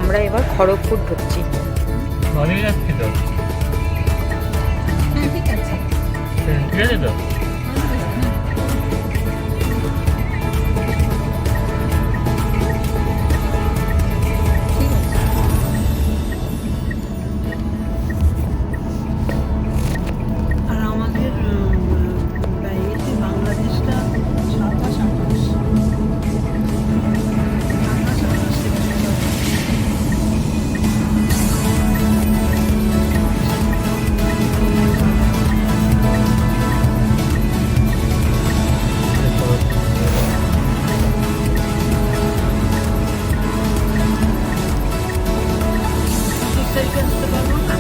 আমরা এবার খড়গপুর ঢুকছি। যাচ্ছি তো, ঠিক আছে ঠিক আছে তো। আর আমাদের এতে বাংলাদেশটা 27-28 তারিখে আসতে পারবো না।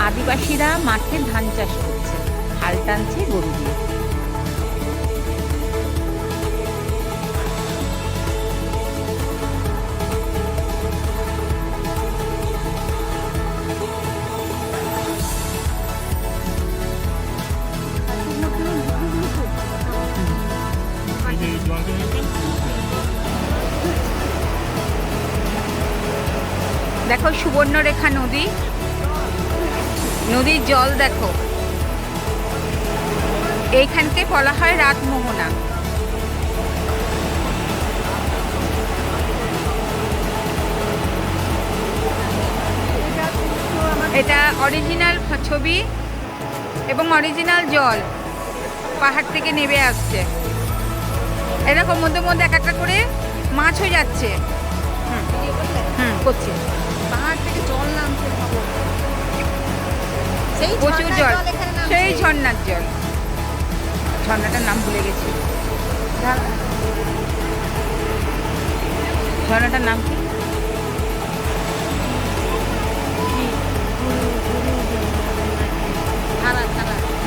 আদিবাসীরা মাঠে ধান চাষ করছে, হাল টানছে গরু দিয়ে। দেখো সুবর্ণরেখা নদী, নদীর জল দেখো। এইখানকে বলা হয় রাত মোহনা। এটা অরিজিনাল ছবি এবং অরিজিনাল জল পাহাড় থেকে নেমে আসছে। এরকম মধ্যে মধ্যে এক একটা করে মাছও যাচ্ছে। করছি পাহাড় থেকে জল নামছে প্রচুর জল, সেই ঝর্ণার জল। ঝর্ণাটার নাম ভুলে গেছি। ঝর্ণাটার নাম কি?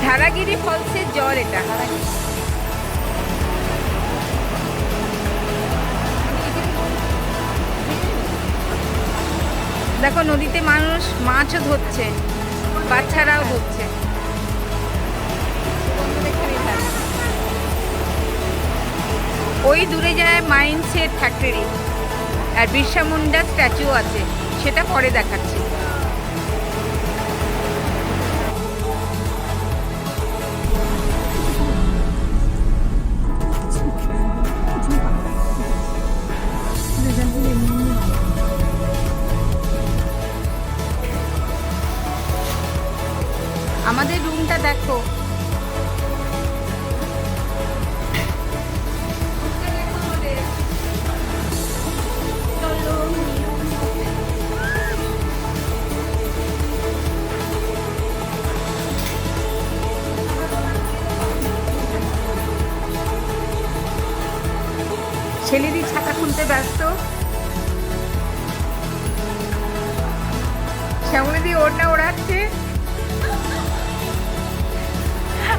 ধারাগিরি ফলসের জল এটা। দেখো নদীতে মানুষ মাছও ধরছে, বাচ্চারাও ধরছে। ওই দূরে যায় মাইন্সের ফ্যাক্টরি, আর বিরসা মুন্ডা স্ট্যাচু আছে, সেটা পরে দেখাচ্ছি। আমাদের রুমটা দেখো, ছেলেরই ছাতা খুলতে ব্যস্ত। শ্যামলাদি ওড়না ওড়াচ্ছে,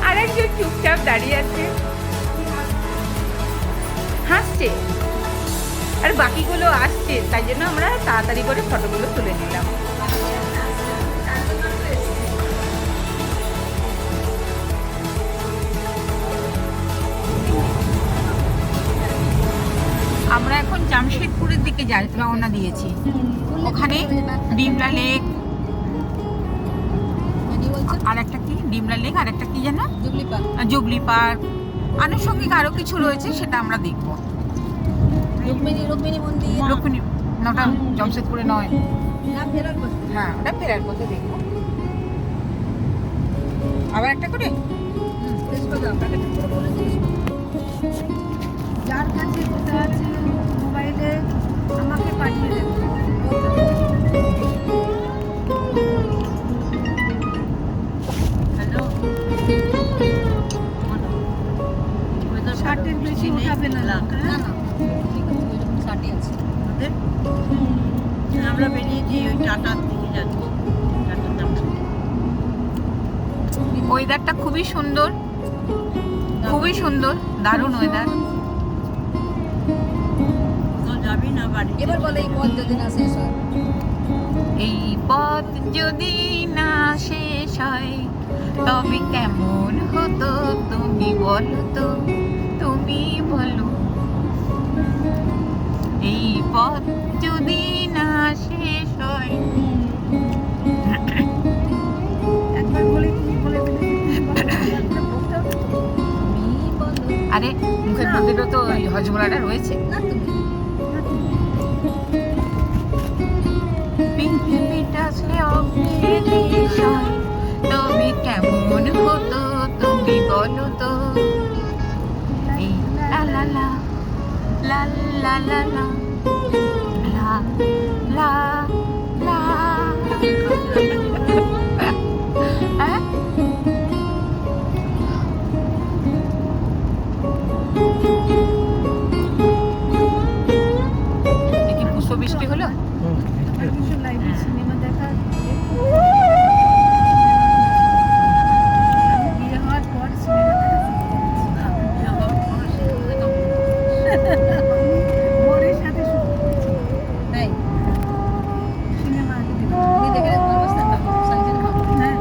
আর একজন চুপচাপ দাঁড়িয়ে আছে, হাসছে। আর বাকিগুলো আসছে, তাই জন্য আমরা তাড়াতাড়ি করে ফটোগুলো তুলে নিলাম। আমরা এখন জামশেদপুরের দিকে রওনা দিয়েছি। ওখানে ডিমলা লেক, আর একটা কি ডিমলা লেক, আর একটা কি জানো জুবলি পার্ক, আনুষঙ্গিক আরো কিছু রয়েছে, সেটা আমরা দেখবো। রুক্মিণী না, ওটা জামশেদপুরে নয়। হ্যাঁ, ওটা ফেরার পথে দেখবো। আবার একটা করে যার কাছে যেটা আছে মোবাইলে আমাকে পাঠিয়ে দেবে। হ্যালো, ষাটের বেশি উঠাবে না লোক, হ্যাঁ? আমরা বেরিয়েছি ওই টাটার দিকে যাচ্ছি, টাটার দাম ওয়েদারটা খুবই সুন্দর, খুবই সুন্দর, দারুণ ওয়েদার। কোথাও যাবি না বাড়ি? এবার বলে এই পথ যদি না শেষ হয়, এই পথ যদি না শেষ হয় তবে কেমন হতো তুমি বলো তো, তুমি বলো। এই পথ যদি না শেষ হয়। একবার বলে বলে আরে মুখের মধ্যেও তো ওই হজমলাটা রয়েছে। পৃথিবীটা আসলে অপ্রীতিশ হয় তবে কেমন হতো তুমি বলো তো। এই লা লা লা লা লা লা লা লা লা লা। হ্যাঁ? এ কি পুষ্পবৃষ্টি হলো? আমার কিছু লাইভে সিনেমা দেখা, আমি বিয়ে হওয়ার পর সিনেমা দেখা বরের সাথে শুরু করেছি। তাই সিনেমা আগে দেখি। হ্যাঁ,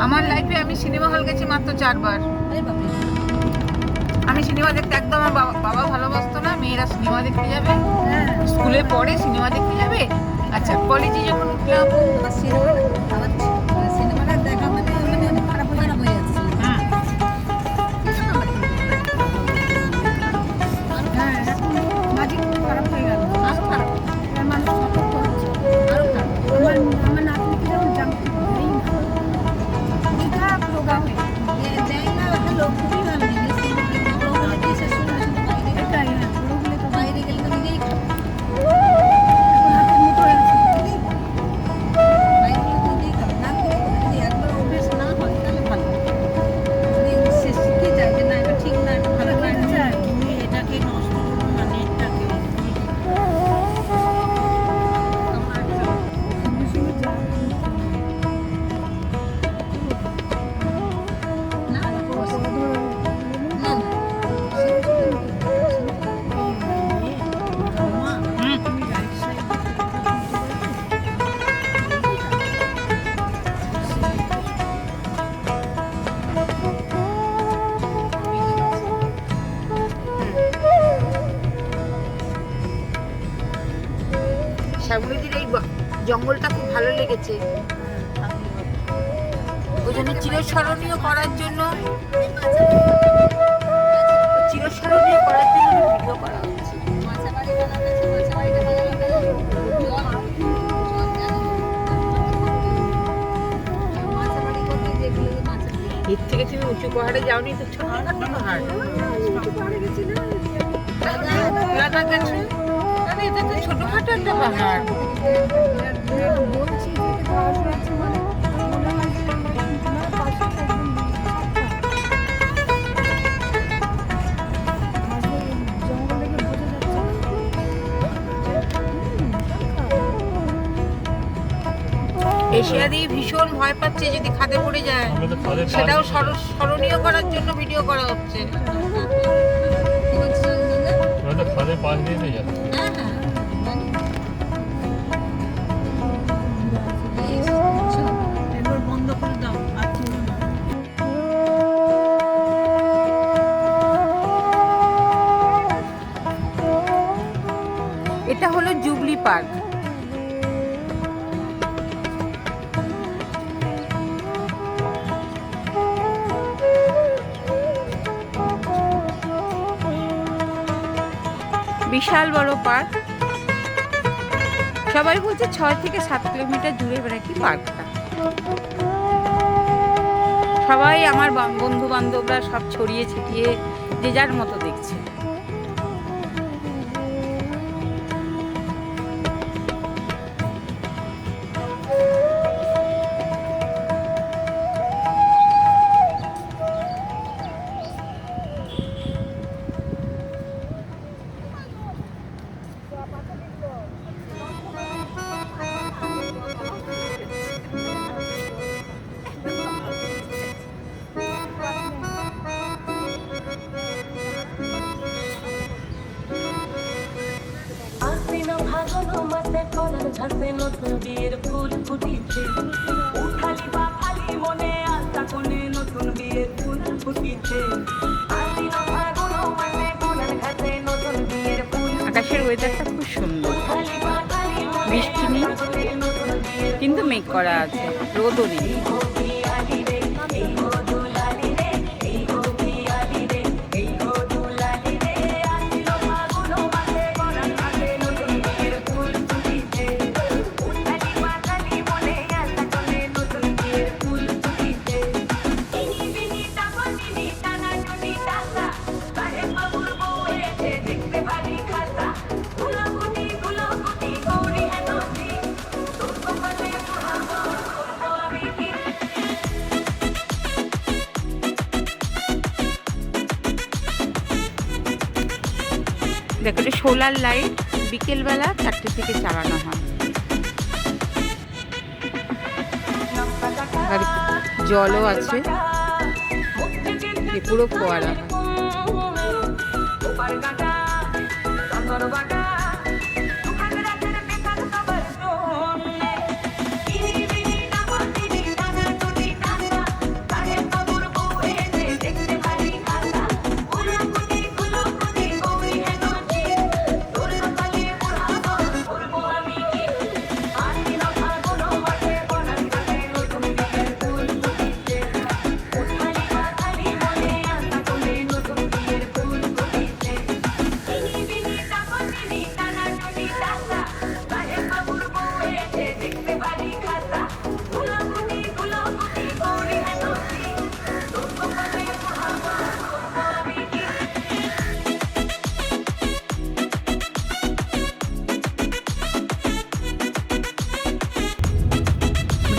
আমার লাইফে আমি সিনেমা হল গেছি মাত্র 4 বার। আমি সিনেমা দেখতে একদম, আমার বাবা ভালোবাসতো না মেয়েরা সিনেমা দেখতে যাবে, হ্যাঁ। স্কুলে পড়ে সিনেমা দেখতে যাবে। আচ্ছা কলেজে যখন উঠলাম, সিনেমাটা দেখা মানে অনেক খারাপ হয়ে যাচ্ছে। হুম, হ্যাঁ, এখন মাঝে খুব খারাপ হয়ে গেল। এবার মানুষ সতর্ক হচ্ছে। আমার নাতনিকে যেমন জানতে দেই না, দ্বিধা প্রোগা হয়ে গেছে। এটাই, হ্যাঁ, বড় হলে তো বাইরে গেলে তো নিজেই খাবে। এখন হাতের মুঠো হয়ে গেছে। তুমি এটাকে নষ্ট করো না, নেটটাকে। সঙ্গে সঙ্গে যা হুম। শ্যামলীদির এই জঙ্গলটা খুব ভালো লেগেছে, ওই জন্য চিরস্মরণীয় করার জন্য ভিডিও করা হচ্ছে। এর থেকে তুমি উঁচু পাহাড়ে যাওনি, তো ছোটখাটো পাহাড় লাদাখ গেছো, আরে এটা তো ছোটখাটো একটা পাহাড়। বলছি যে খাওয়া আছে মানে মনে হয় যে তোমার পাশে একদম জঙ্গলে গিয়ে বোঝা যাচ্ছে এশিয়া দিয়ে ভীষণ ভয় পাচ্ছে যদি খাদে পড়ে যায়, আমরা তো খাদের সেটাও স্মরণীয় করার জন্য ভিডিও করা হচ্ছে। আমরা তো খাদের পাশ দিয়ে তো যাচ্ছি। একবার বন্ধ করে দাও, আর ছিল না। এটা হলো জুবলি পার্ক। বিশাল বড় পার্ক। সবাই বলছে 6 থেকে 7 কিলোমিটার জুড়ে নাকি পার্কটা। সবাই আমার বন্ধু বান্ধবরা সব ছড়িয়ে ছিটিয়ে যে যার মতো দেখছে। করার ঝাঁসে নতুন বিয়ের ফুল ফুটিছে উঠালি বা খালি মনে আশা কোণে নতুন বিয়ের ফুল ফুটিছে আশ্বিন ফাগুন মাসে কোণার ঘাটে নতুন বিয়ের ফুল আকাশের ওয়েদারটা খুব সুন্দর, উঠালি বা খালি মনে বৃষ্টি নেই আশা কোণে নতুন বিয়ের কিন্তু মেঘ করা আছে, রোদও নেই। বিয়ালি রে এই গো দুলালি রে এই গো বিয়ালি রে এই গো দুলালি রে আশ্বিন ফাগুন মাসে কোণার ঘাটে নতুন বিয়ের ফুল ফুটিছে উঠালি বা খালি মনে আশা কোণে নতুন বিয়ের ফুল ফুটিছে ইনি বিনি টাকানি টানা টুনি টাকা বারে বাবুর বউ এসে দেখতে পারি খাতা গুলাগুটি গৌরী হেনসি তোর কপালে পোড়াবো করবো আমি কি দেখো এটা সোলার লাইট, বিকেলবেলা 4টে থেকে চালানো হয়। আর জলও আছে, এ পুরো ফোয়ারা হয়।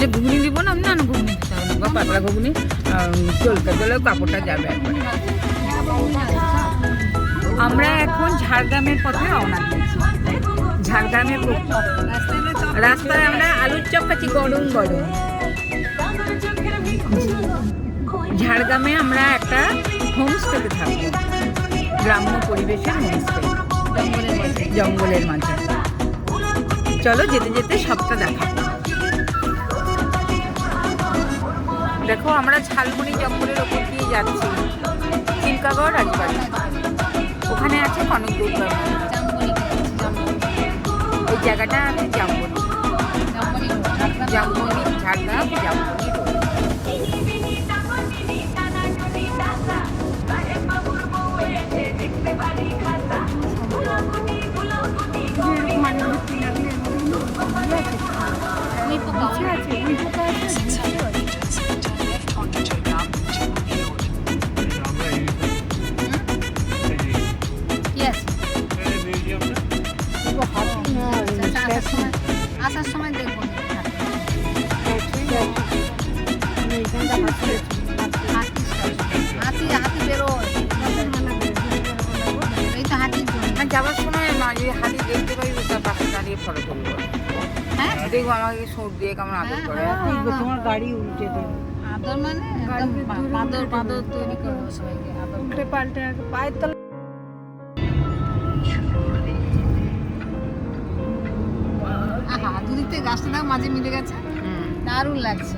যে ঘুগনি দিব না, না ঘুগনি দিতে হবে না, পাতলা ঘুগনি চলতে গেলেও কাপড়টা যাবে একবারে। আমরা এখন ঝাড়গ্রামের পথে রওনা দিয়েছি। ঝাড়গ্রামের রাস্তায় আমরা আলুর চপ খাচ্ছি গরম গরম। ঝাড়গ্রামে আমরা একটা হোমস্টেতে থাকবো, গ্রাম্য পরিবেশের হোমস্টে, জঙ্গলের মাঝে। চলো যেতে যেতে সবটা দেখাবো। দেখো আমরা ঝালমুড়ি জঙ্গলের ওপর দিয়ে যাচ্ছি, চিল্কাগড় রাজবাড়ি। ওখানে আছে কনক দুর্গা মন্দির। ওই জায়গাটা আছে Zamboni, Zamboni Jhargram Zamboni road. আসার সময় দেখবো হাতি হাতি বেরোয়, এই তো হাতির জন্য। যাওয়ার সময় হাতি দেখতে পাই, তার পাশে দাঁড়িয়ে ফটো তুলবো। হ্যাঁ দেখবো আমাকে সুর দিয়ে কেমন আদর করে। তোমার গাড়ি উল্টে দেবে আদর মানে বাদর বাদর তৈরি করবো সবাইকে, আদর উল্টে পাল্টে পায়ের তলা আহা দুদিক থেকে গাছটা দাও মাঝে মিলে গেছে, দারুণ লাগছে।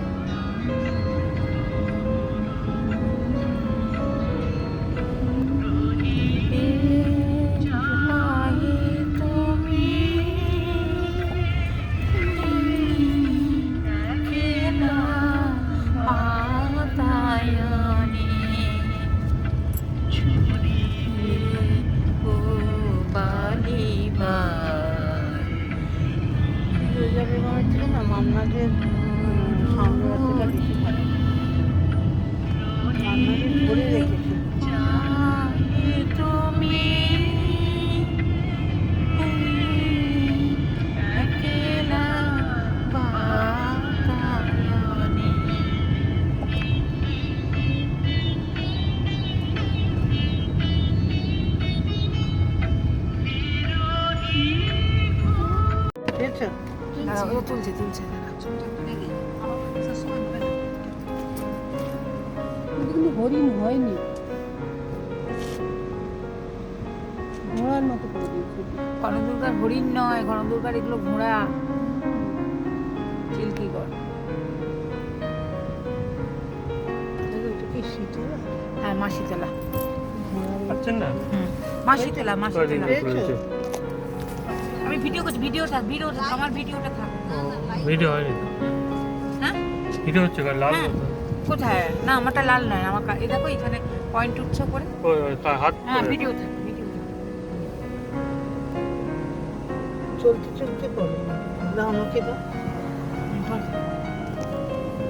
মান্নাদের সামনে রাস্তাটা বেশি ভালো, মান্নাদের ধরে রেখেছে। তুলছে তুলছে কিন্তু হরিণ হয়নি, ঘোড়ার মতো করে দিয়েছে। কনকদুর্গার হরিণ নয়, কনকদুর্গার এগুলো ঘোড়া। চিল্কিগড়। এটা কি শীতলা? হ্যাঁ, মাসিতলা। পাচ্ছেন না মাসিতলা, মাসিতলা। রয়েছে। আমি ভিডিও করছি, ভিডিওটা আমার ভিডিওটা থাক। ভিডিও হয়নি তো। হ্যাঁ ভিডিও হচ্ছে লাল হ্যাঁ। কোথায়? না, আমারটা লাল নয়, আমার এই দেখো এখানে পয়েন্ট উঠছে করে। ওই তার হাত হ্যাঁ, করে। ভিডিও থাক, ভিডিও থাক। চলতে চলতে করো না, আমাকে দাও।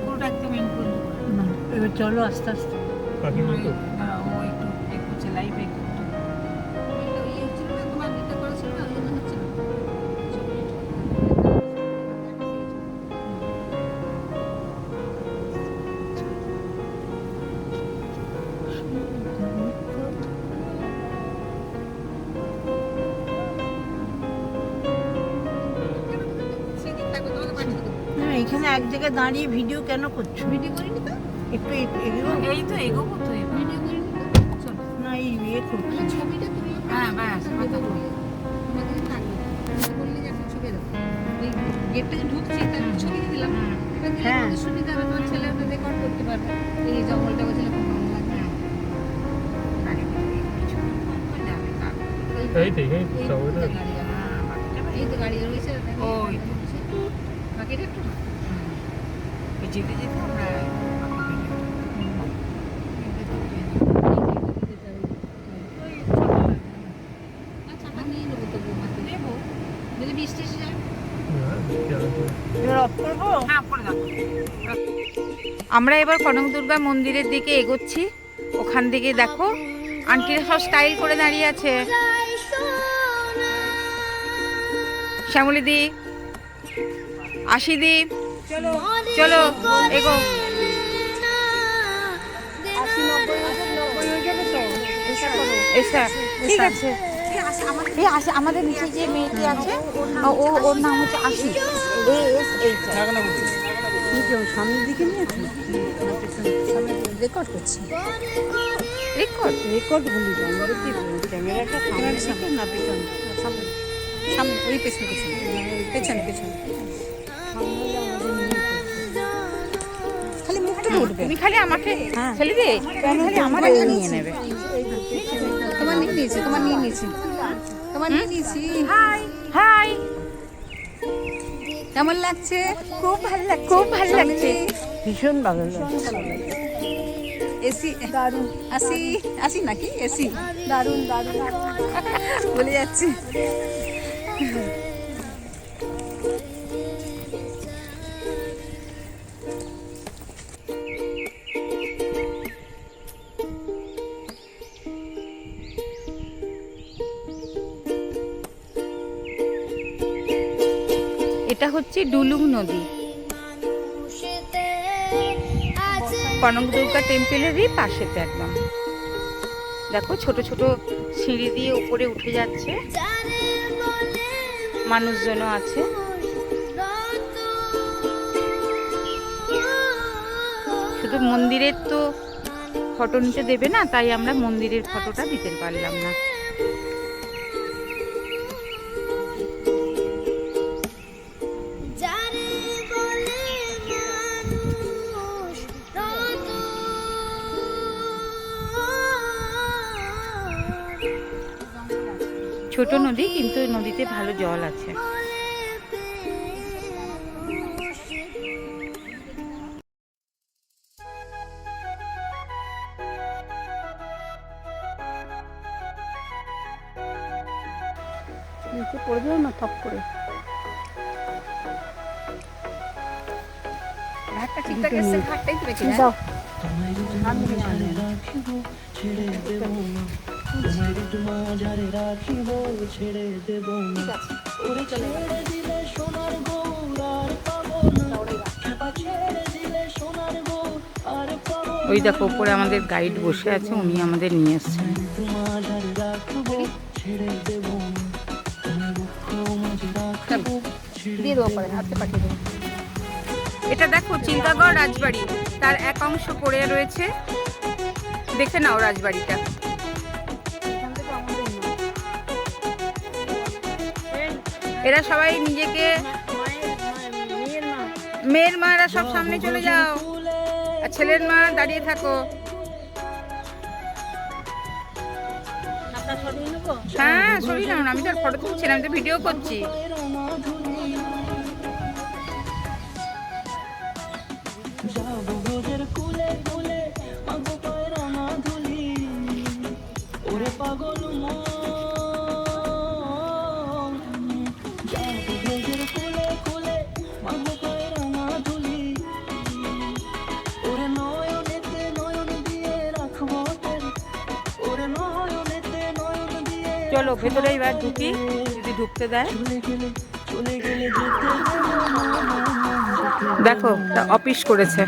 পুরোটা একদম ইন করবো। না, এবার চলো আস্তে আস্তে। কাকিমা তো ও একটু দেখছে লাইভে একটু। না, এখানে এক জায়গায় দাঁড়িয়ে ভিডিও কেন করছো? ভিডিও করিনি তো। একটু এগিয়ে এই তো এগোবো তো এবার। চলো। না, এই ইয়ে করছো। হ্যাঁ, ব্যাস, মাথা ঘুরিয়ে। গেট থেকে ঢুকছি তার ছবি দিলাম। এবার দিলে হ্যাঁ। আমাদের সুবিধা হবে, তোমার ছেলে ওটা রেকর্ড করতে পারবে। এই জঙ্গলটা ছেলে খুব ভালো লাগে। এই তো ওইটা এই তো গাড়ি রয়েছে। ওই তো। বাকিটা একটু ওই যেতে যেতে আমরা আচ্ছা, আমরা নিয়ে নেবো তবু মাকে। নেবো। যদি বৃষ্টি এসে যায় এবার অফ করবো? হ্যাঁ, করে দাও। আমরা এবার কনকদুর্গা মন্দিরের দিকে এগোচ্ছি। ওখান থেকে দেখো আন্টিরা সব স্টাইল করে দাঁড়িয়ে আছে। শ্যামলী দি, আশি দি, চলো এগো। এসা, ঠিক আছে। এই আসে আমাদের নিচে যে মেয়েটি আছে, ওর নাম হচ্ছে আশি। সামনের দিকে নিয়েছি, রেকর্ড করছি। রেকর্ড রেকর্ড ভুলি যাই আমাদের কি ক্যামেরাটা সামনে দিকে না পিছনে? সামনে সামনে ওই পেছনে পেছনে পেছনে পেছনে খালি মুখটা উঠবে। তুমি খালি আমাকে হ্যাঁ। ছেলে দে, খালি আমার তোমার নিয়ে নেবে। তোমার নিয়ে নিয়েছি, তোমার নিয়ে নিয়েছি, তোমার নিয়ে নিয়েছি। হাই হাই, কেমন লাগছে? খুব ভালো লাগছে, খুব ভালো লাগছে। ভীষণ ভালো লাগছে। এসি দারুণ। আসি আসি নাকি এসি দারুণ দারুণ। বলে যাচ্ছি। এটা হচ্ছে ডুলুং নদী, কনকদুর্গা টেম্পলেরই পাশেতে একদম। দেখো ছোট ছোট সিঁড়ি দিয়ে উপরে উঠে যাচ্ছে, মানুষজনও আছে। শুধু মন্দিরের তো ফটো নিতে দেবে না, তাই আমরা মন্দিরের ফটোটা দিতে পারলাম না। ছোট নদী, কিন্তু নদীতে ভালো জল আছে। নিচে পড়ে যাও না থপ করে। ঘাটটা ঠিকঠাক এসছে, ঘাটটাই তো রেখে যায়। দাও। ওই দেখো উপরে আমাদের গাইড বসে আছে, উনি আমাদের নিয়ে এসছেন। দিয়ে দেবো পরে, হাতে পাঠিয়ে দেবো। এটা দেখো চিল্কাগড় রাজবাড়ি, তার এক অংশ পড়ে রয়েছে। দেখে নাও রাজবাড়িটা। এরা সবাই নিজেকে মেয়ের মা, এরা সব সামনে চলে যাও, আর ছেলের মা দাঁড়িয়ে থাকো। হ্যাঁ সরি না, আমি তো আর ফটো তুলছি না, আমি তো ভিডিও করছি। চলো ভেতরে এবার ঢুকি, যদি ঢুকতে দেয়। দেখো অফিস করেছে।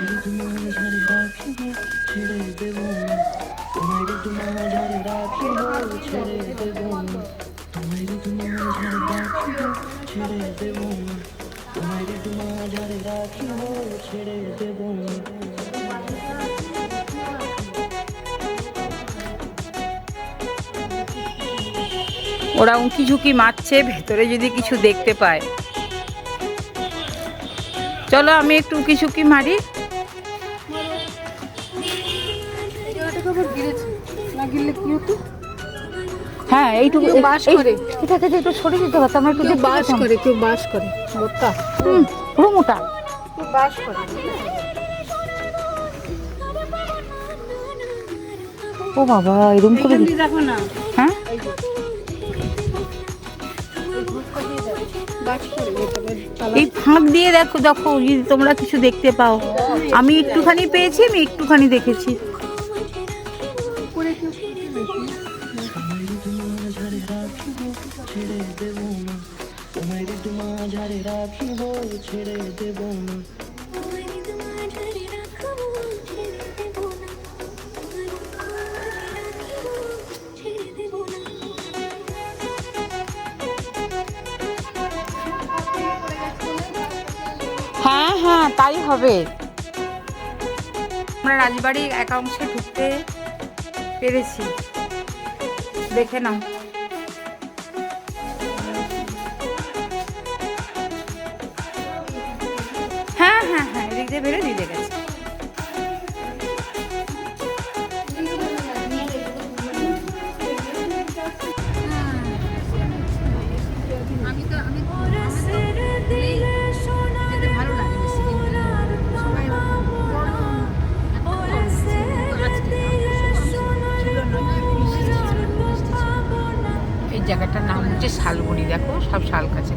ওরা উঁকি ঝুঁকি মারছে, ভেতরে যদি কিছু দেখতে পায়। চলো আমি একটু উঁকি ঝুঁকি মারি। হ্যাঁ এইটুকু বাস করে, এটাকে একটু সরে দিতে পারতাম, আমরা একটু বাস করে, কেউ বাস করে, মোটা পুরো মোটা বাস করে। ও বাবা এরকম করে দেখো না। হ্যাঁ এই ফাঁক দিয়ে দেখো, দেখো যদি তোমরা কিছু দেখতে পাও। আমি একটুখানি পেয়েছি, আমি একটুখানি দেখেছি। হ্যাঁ হ্যাঁ তাই হবে। আমরা রাজবাড়ির এক অংশে ঢুকতে পেরেছি, দেখে নাও। হ্যাঁ হ্যাঁ হ্যাঁ এদিক দিয়ে বেরো, দিয়ে গেছে। এই জায়গাটার নাম হচ্ছে শালবনি। দেখো সব শাল গাছে।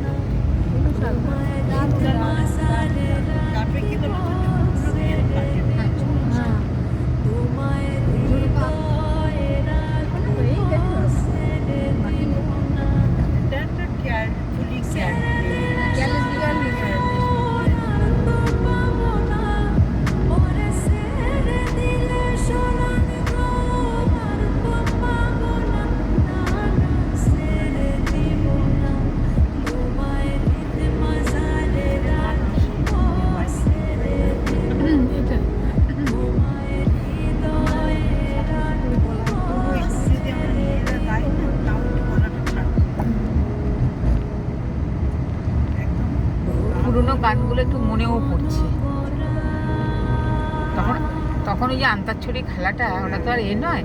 পুরোনো গানগুলো একটু মনেও পড়ছে। তখন ওই যে আন্তারছড়ি খেলাটা, ওটা তো আর এ নয়,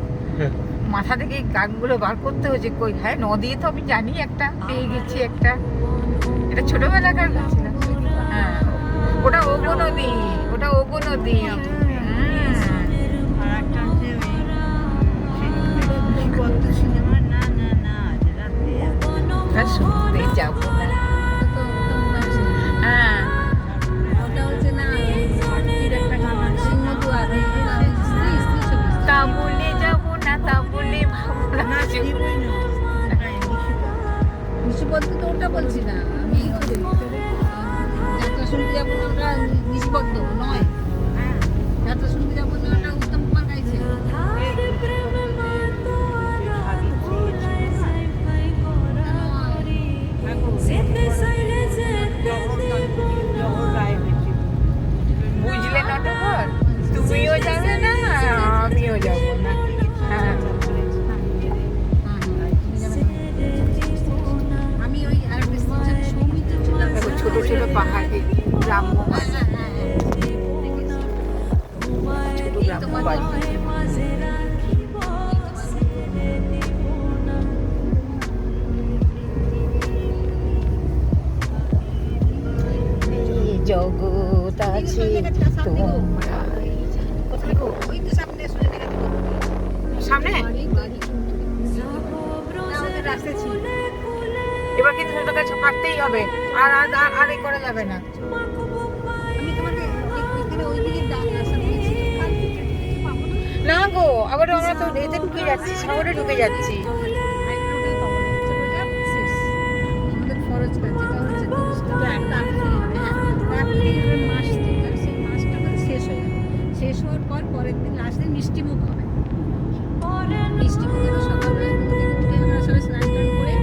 মাথা থেকে গানগুলো বার করতে হয়েছে। কই হ্যাঁ নদী তো আমি জানি, একটা পেয়ে গেছি একটা, এটা ছোটবেলাকার গান ছিল। হ্যাঁ ওটা ওগো নদী, ওটা ওগো নদী। শুনতে যাবো না। হ্যাঁ তা বলে যাবো না, তা বলে ভাবো না। নিশি বলতে তো ওটা বলছি না আমি, যাত্রা শুনতে যাবো না ওটা নিশিবদ্ধ নয়। যাত্রা শুনতে যাবো না ওটা উত্তম কুমার গাইছে। বুঝলে নটকর, তুমিও যাবে না আমিও যাবো না। হ্যাঁ আমি ওই আর কাছে তোমরা কোথায় গো? ওই তো সামনে সজনে গাছ। সামনে বাড়ি বাড়ি না, ওদের রাস্তা ছিল। এবার কিন্তু ছোট গাছ কাটতেই হবে, আর আর আর- আর এ করা যাবে না। আমি তোমাকে ওইখানে ওইদিকে রাস্তা বলেছি, কালকে কিছু পাবো না। না গো, আবার আমরা তো এতে ঢুকে যাচ্ছি, শহরে ঢুকে যাচ্ছি। হাইড্রোটাই পাবো না। ওটা শেষ। আমাদের খরচ কাজ যেটা হচ্ছে 30 টাকা একটা আপেল হবে, হ্যাঁ। আপেলের মাস যেটা, সেই মাসটা মানে শেষ হয়ে যাবে। শেষ হওয়ার পর পরের দিন লাস্ট দিন মিষ্টি মুখ হবে। মিষ্টি মুখ এবার সকালবেলা ঘুম থেকে উঠে আমরা সবাই স্নান টান করে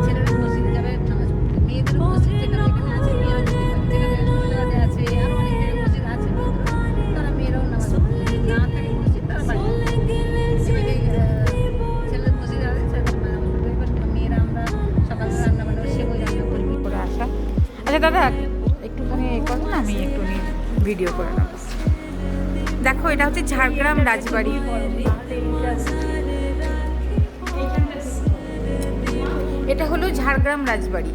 ছেলেরা মসজিদে যাবে নামাজ পড়তে। মেয়েদের মসজিদ যেখানে যেখানে আছে মেয়েরা যেতে পারে। যেখানে মুর্শিদাবাদে আছে, আরও অনেক জায়গায় মসজিদ আছে মেয়েদের, তারা মেয়েরাও নামাজ পড়তে যায়। না থাকে মসজিদ তারা বাড়ি ছেলেদের মসজিদে আছে, ছেলেদের নামাজ পড়বে। এবার মেয়েরা আমরা সকালবেলা রান্না বান্না সেবই রান্না করবি। করে আসা। আচ্ছা দাদা, একটুখানি এ করো না, আমি একটু ভিডিও করে নেব। দেখো, এটা হচ্ছে ঝাড়গ্রাম রাজবাড়ি। এটা হলো ঝাড়গ্রাম রাজবাড়ি।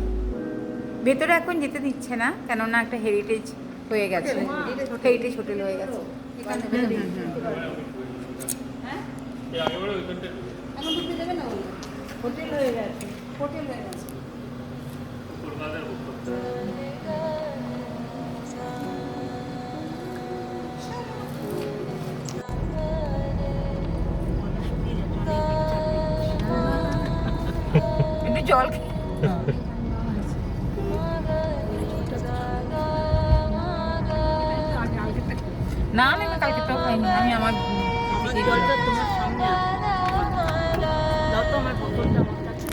ভেতরে এখন যেতে দিচ্ছে না, কেননা একটা হেরিটেজ হয়ে গেছে, হেরিটেজ হোটেল হয়ে গেছে। এখানে এখন ঢুকতে দেবে না ওগুলো। হোটেল হয়ে গেছে, হোটেল হয়ে গেছে। একটু জল খেয়ে না, আমি কালকে তো খাইনি, আমি আমার জলটা তোমার সামনে আছে। দাও তো আমার বোতলটা আমার কাছে।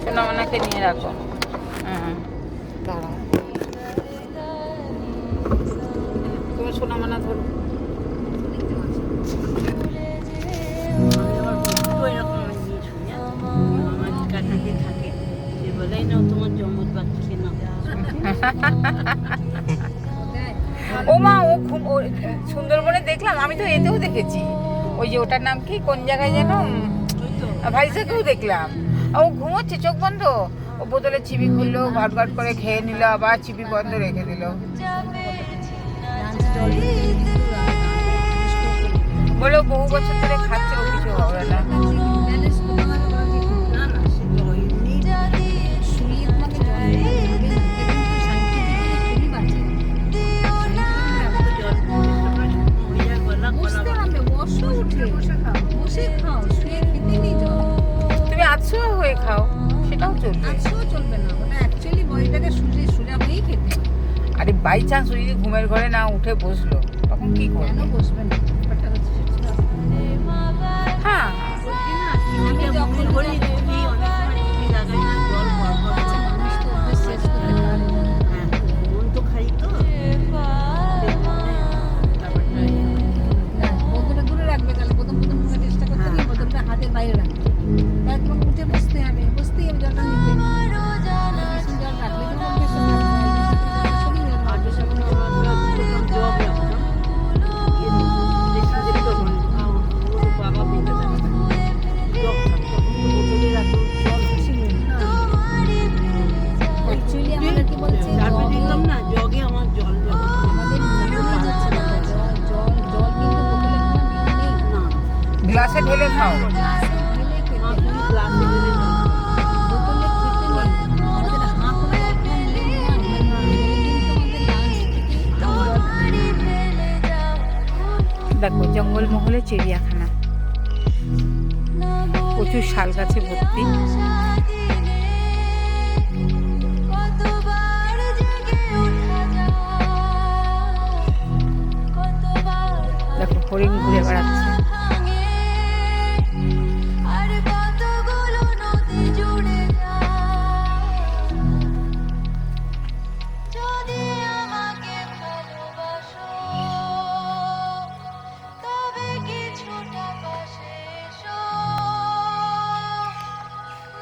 সোনামানাকে নিয়ে রাখো। দাঁড়াও, তোমার সোনামানা ধরো। আমি আমার বন্ধু এরকম আমি নিয়ে শুনি, আমার কাছাকাছি থাকে, সে বলেই না তোমার জমজ বাচ্চাকে না। ও মা, ও সুন্দরবনে দেখলাম, আমি তো এতেও দেখেছি, ওই যে ওটার নাম কি, কোন জায়গায় যেন, ওই তো ভাইজাকেও দেখলাম। ও ঘুমোচ্ছে, চোখ বন্ধ, ও বোতলে চিবি খুললো, ঘাট ঘাট করে খেয়ে নিল, আবার চিবি বন্ধ রেখে দিল। বলে ও বহু বছর ধরে খাচ্ছে, ও কিছু হবে না। না না, সে তো এমনি জল হয়ে যায়, গলা গলা তুমি আটশো হয়ে খাও, সেটাও চলবে। আরে বাই চান্স যদি ঘুমের ঘরে না উঠে বসলো, তখন কি করবে? হ্যাঁ, চিনিটা ভুল করে তুমি অনেক সময় চিনি লাগাই না, জল ভর হ্যাঁ, মন তো খাই তো হাতের বাইরে রাখবে, তাহলে তোমাকে উঠে বসতে হবে, বসতেই হবে জলটা নিতে। জল রাখলে তোমার অভ্যেস হয়ে যাবে। শরীরে আর যে সময় আমরা জব রাখতাম দেশে যেত ওর বাবা বেঁচে থাকতেন, জব থাকতো বোতলে রাখতো, জল ছিল না। অ্যাকচুয়ালি আমরা কি বলছি, তারপরে দেখলাম না জগে আমার জল যাবে আমাদের নিয়মই যাচ্ছে না, জল জল জল কিন্তু বোতলে কোনো নিয়ম নেই। না, গ্লাসে ঢেলে খাও। গ্লাসে ঢেলে খেতে মা হয়। তুমি গ্লাসে ঢেলে জল খাও। বোতলে খেতে নেই। আমাদের হাঁ করে রাখার নিয়ম নয়। কিন্তু আমাদের লাঞ্চ থেকে দেখো, জঙ্গলমহলে চিড়িয়াখানা, প্রচুর শাল গাছে ভর্তি। দেখো, হরিণ ঘুরে বেড়াচ্ছে।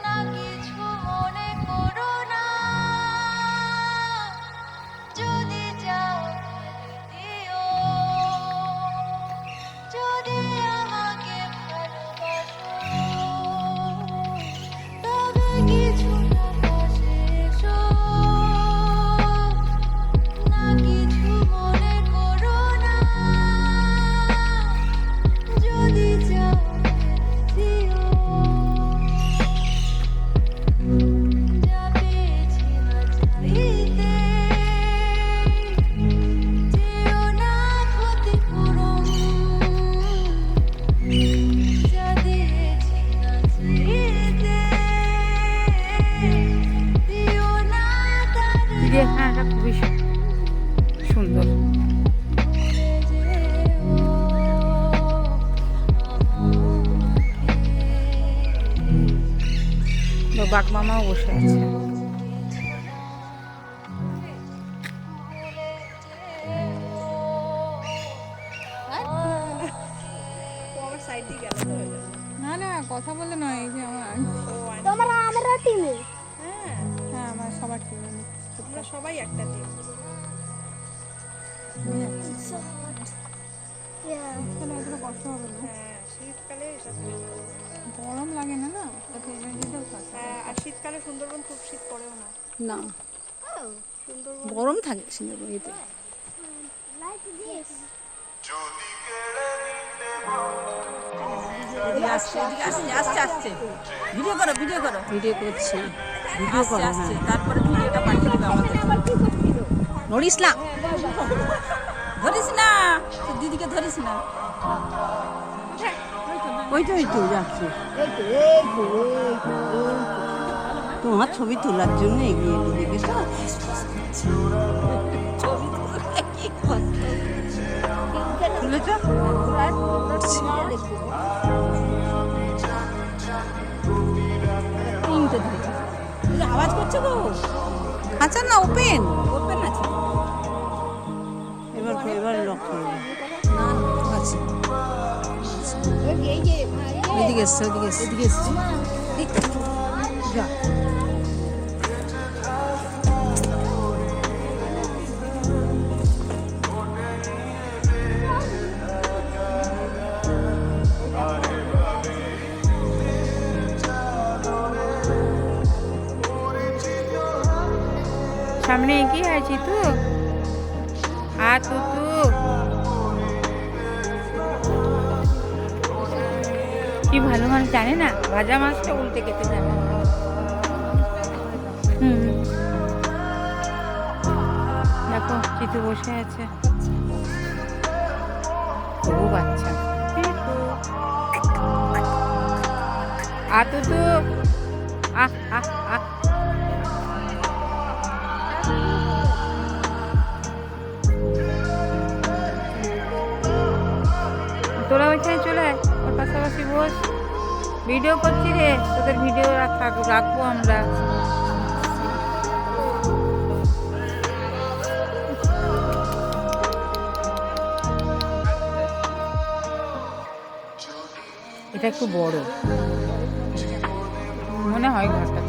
নাকি বাঘ মামাও বসে আছে। না না কথা বলে নয়, এই যে আমার হ্যাঁ আমার সবার টিমে আমরা সবাই একটা টিম। তাহলে এগুলো কষ্ট হবে না, হ্যাঁ শীতকালে এসব গরম লাগে না না, তাতে এবার যেতেও থাকে। হ্যাঁ, আর শীতকালে সুন্দরবন খুব শীত পড়েও না। না গরম থাকে সুন্দরবন এতে। ভিডিও করো, ভিডিও করো, ভিডিও করছি, ভিডিও করো, হ্যাঁ। তারপরে ভিডিওটা পাঠিয়ে দেবে আমাদের। নড়িস না, ধরিস না, তোর দিদিকে ধরিস না। ওই তো যাচ্ছে, তোমার ছবি তোলার জন্য এগিয়ে এলি, দেখেছ? তুলেছ? আওয়াজ করছে গো, আচ্ছা না ওপেন ওপেন আছে। এবার লক করবে। আছে, এদিকে এসছে, ওদিকে এসছে, এদিকে এসছে, যা। সামনে এগিয়ে আছি তো, আর তো কি ভালো মানুষ জানে না, ভাজা মাছটা উল্টে খেতে জানে না। দেখো চিতু বসে আছে, ও বাচ্চা আতো তো আহ আহ আহ। তোরা ওইখানে চলে আয়, ওর পাশাপাশি বস, ভিডিও করছি রে, তোদের ভিডিও রাখবো আমরা। এটা একটু বড় মনে হয় ঘরটা।